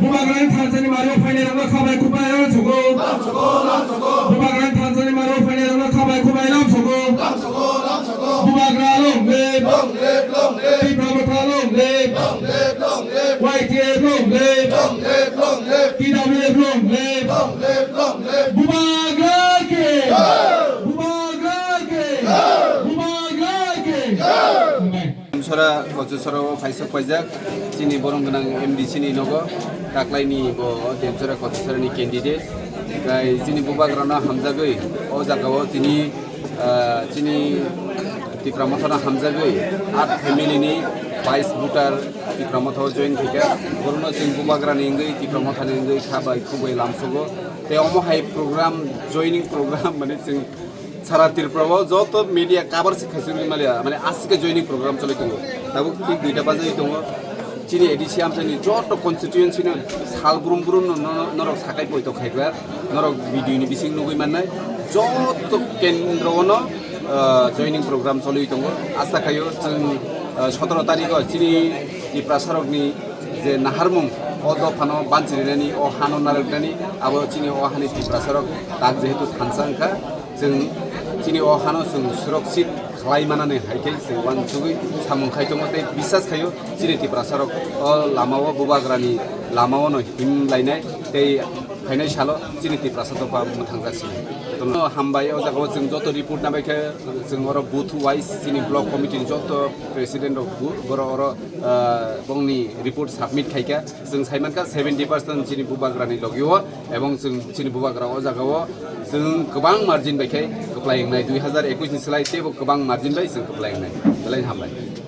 Bubagan Tanzania Mario Payne Kabai Kubai Sogo Bubagan Tanzania Mario Payne Kabai Kubai Lam Sogo Bubagan Long Live Long Live White Long Live TW Long Live Bubagan Sora Kochusoro Faisal Pajak Chini Borong Ganang MD Chini Nogo Taklaini Bo Demsora Kochusarani candidate Kai Chini Bubagrana Hamzagoi O Jagawo Tini Chini Tipramothana Hamzagoi Art family ni Vice Butar Tipramotho join Thika Borno Chini Bubagrani Ingoi Tipramothani Ingoi Khabai Khuboi Lamsogo Te Omo High program joining program Mane Ching সারা ত্রিপুরা যত media cover শিখাইছিল মানে আজকে joining programme চলিতো তাবো ঠিক 2টা বাজে দङ চিনি এডিসিয়াম চিনি যত constituency সালব্রুম ব্রুম নরক সাকাই পয়তো খাইগ্রা নরক ভিডিওনি বিসিং নুগৈ মাননাय যত কেন্দ্রনো জয়নিং প্রোগ্রাম চলিতো আশা খাयो जों 17 তারিখে চিনি ত্রিপ্রাসারকনি যে নাহারমুং অদফানো বানচিরিনানি ও হানো নারকনানি আবো চিনি ও হানি ত্রিপ্রাসারক তাক যেহেতু থানসাंखा जों Chini ohano जों सुरक्षित खालायमानानै हायखै जों वानसुगै सामुंखाय दङते बिसास खायो चिनि टिप्रासारक लामाव बुबाग्रानि लामावनो हिमलायनाय तै फायनाय सालो चिनि टिप्रासारकआ मोथांजासिनो तनो हामबाय ओ जागाव जों जत रिपोर्ट नाबायखो जों अर booth wise Chini block कमिटिनि Jat president of बर बंनि रिपोर्ट साबमिट खायका जों सायमानका 70% चिनि बुबाग्रानि लगियो एवं जों चिनि बुबाग्रा ओ जागाव जों गोबां मार्जिन बायखाय कप्लायनाय 2021 नि सोलाय तेबो गोबां मार्जिन बाय जों कप्लायनाय बेलाय हामबाय